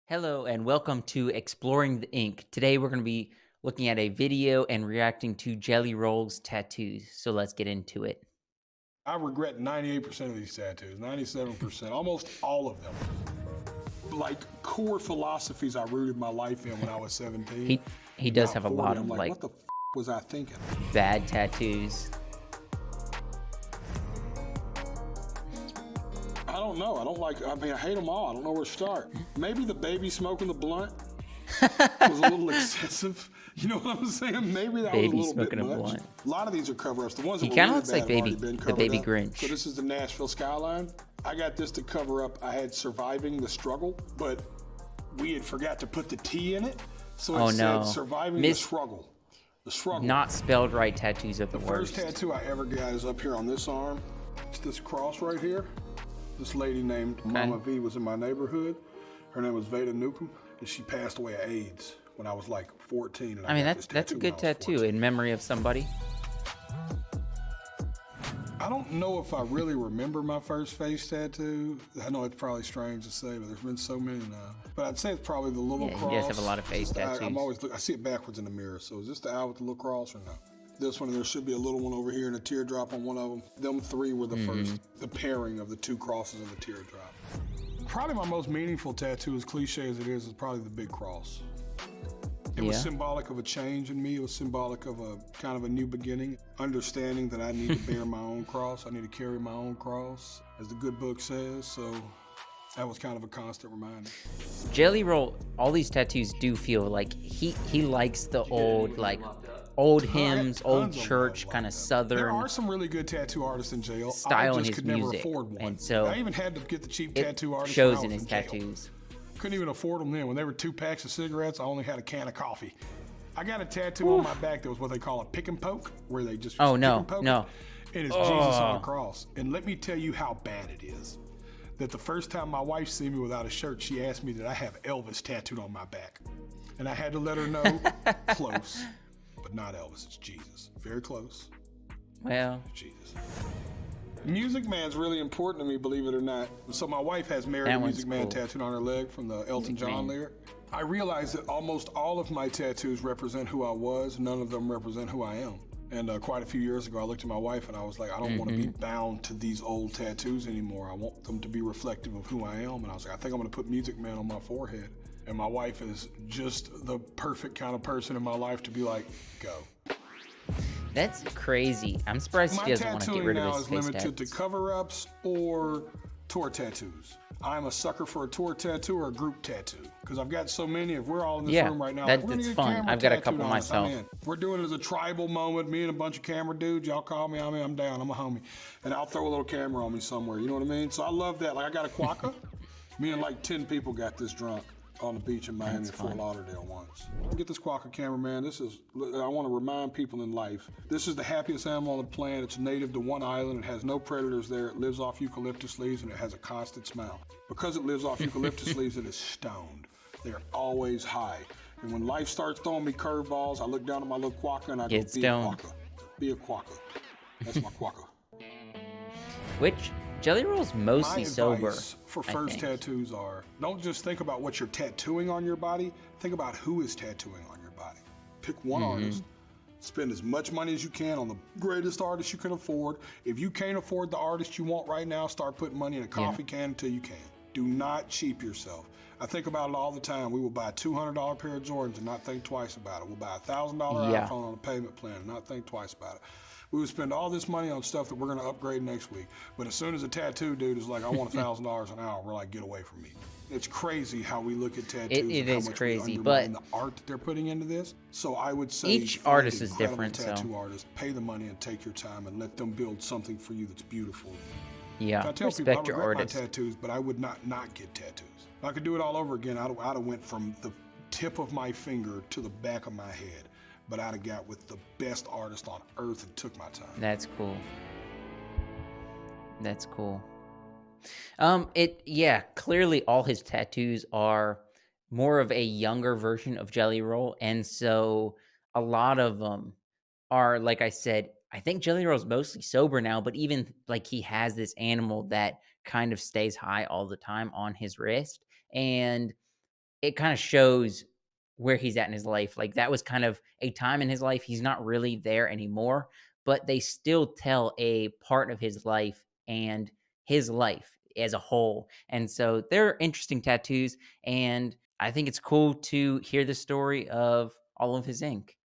Hello and welcome to Exploring the Ink. Today we're going to be looking at a video and reacting to Jelly Roll's tattoos. So let's get into it. I regret 98% of these tattoos, 97%, almost all of them. Like core philosophies I rooted my life in when I was 17. He And does now have at a 40, lot I'm of like, what the was I thinking? bad tattoos. I don't know. I hate them all. I don't know where to start. Maybe the baby smoking the blunt was a little excessive. You know what I'm saying? Maybe that was a Baby little bit smoking a much. blunt. A lot of these are cover-ups. The ones He that were kind of really looks bad like have already been the covered Baby up. Grinch. So this is the Nashville skyline. I got this to cover up. I had surviving the struggle, but we had forgot to put the T in it. So it said surviving the struggle. The struggle. Not spelled right tattoos are the First worst. tattoo I ever got is up here on this arm. It's this cross right here. This lady named Mama V was in my neighborhood. Her name was Veda Newcomb, and she passed away of AIDS when I was like 14. And I mean, got this that's a tattoo good when I was tattoo 14. in memory of somebody. I don't know if I really remember my first face tattoo. I know it's probably strange to say, but there's been so many now. But I'd say it's probably the little cross. You guys have a lot of face tattoos. I see it backwards in the mirror. So is this the eye with the little cross or no? This one, there should be a little one over here and a teardrop on one of them. Them three were the first, the pairing of the two crosses of the teardrop. Probably my most meaningful tattoo, as cliche as it is probably the big cross. It was symbolic of a change in me. It was symbolic of a kind of a new beginning, understanding that I need to bear my own cross. I need to carry my own cross, as the good book says. So that was kind of a constant reminder. Jelly Roll, all these tattoos do feel like he likes the old hymns, old church, kind of southern. There are some really good tattoo artists in jail. Style I in just his could never music, afford one. and so I even had to get the cheap tattoo artist. Shows when I in was his jail. tattoos. Couldn't even afford them then. When they were 2 packs of cigarettes, I only had a can of coffee. I got a tattoo on my back that was what they call a pick and poke, where they just no. It is Jesus on a cross. And let me tell you how bad it is. That the first time my wife see me without a shirt, she asked me that I have Elvis tattooed on my back. And I had to let her know, close, but not Elvis, it's Jesus. Very close. Well, Jesus. Music Man's really important to me, believe it or not. So my wife has Married a Music Man tattooed on her leg from the Elton John lyric. I realized that almost all of my tattoos represent who I was. None of them represent who I am. And quite a few years ago, I looked at my wife and I was like, I don't want to be bound to these old tattoos anymore. I want them to be reflective of who I am. And I was like, I think I'm going to put Music Man on my forehead. And my wife is just the perfect kind of person in my life to be like, go. that's crazy. I'm surprised he doesn't want to get rid of his face tattoos. My tattooing now is limited to cover-ups or tour tattoos. I'm a sucker for a tour tattoo or a group tattoo because I've got so many. If we're all in this room right now, that's fun. I've got a couple myself. We're doing it as a tribal moment. Me and a bunch of camera dudes. Y'all call me. I'm down. I'm a homie, and I'll throw a little camera on me somewhere. You know what I mean? So I love that. Like I got a quokka. Me and like 10 people got this drunk on the beach in Miami, Fort Lauderdale once. Get this quokka camera, man. I want to remind people in life, this is the happiest animal on the planet. It's native to one island. It has no predators there. It lives off eucalyptus leaves and it has a constant smile. Because it lives off eucalyptus leaves, it is stoned. They're always high. And when life starts throwing me curveballs, I look down at my little quokka and I go, be a quokka. Be a quokka. That's my quokka. Which Jelly Roll's mostly sober. For first tattoos are, don't just think about what you're tattooing on your body, think about who is tattooing on your body. Pick one artist, spend as much money as you can on the greatest artist you can afford. If you can't afford the artist you want right now, start putting money in a coffee can until you can. Do not cheap yourself. I think about it all the time. We will buy a $200 pair of Jordans and not think twice about it. We'll buy a $1,000 iPhone on a payment plan and not think twice about it. We would spend all this money on stuff that we're going to upgrade next week. But as soon as a tattoo dude is like, I want $1,000 an hour, we're like, get away from me. It's crazy how we look at tattoos. It is crazy, but the art that they're putting into this. So I would say each artist is different. Tattoo artist, pay the money and take your time and let them build something for you that's beautiful. Yeah, I tell people I regret my tattoos, but I would not get tattoos. If I could do it all over again, I'd have went from the tip of my finger to the back of my head. But I'd have got with the best artist on earth and took my time. That's cool. That's cool. Clearly all his tattoos are more of a younger version of Jelly Roll, and so a lot of them are, like I said, I think Jelly Roll's mostly sober now, but even like he has this animal that kind of stays high all the time on his wrist, and it kinda shows where he's at in his life. Like, that was kind of a time in his life, he's not really there anymore, but they still tell a part of his life as a whole, and so they're interesting tattoos, and I think it's cool to hear the story of all of his ink.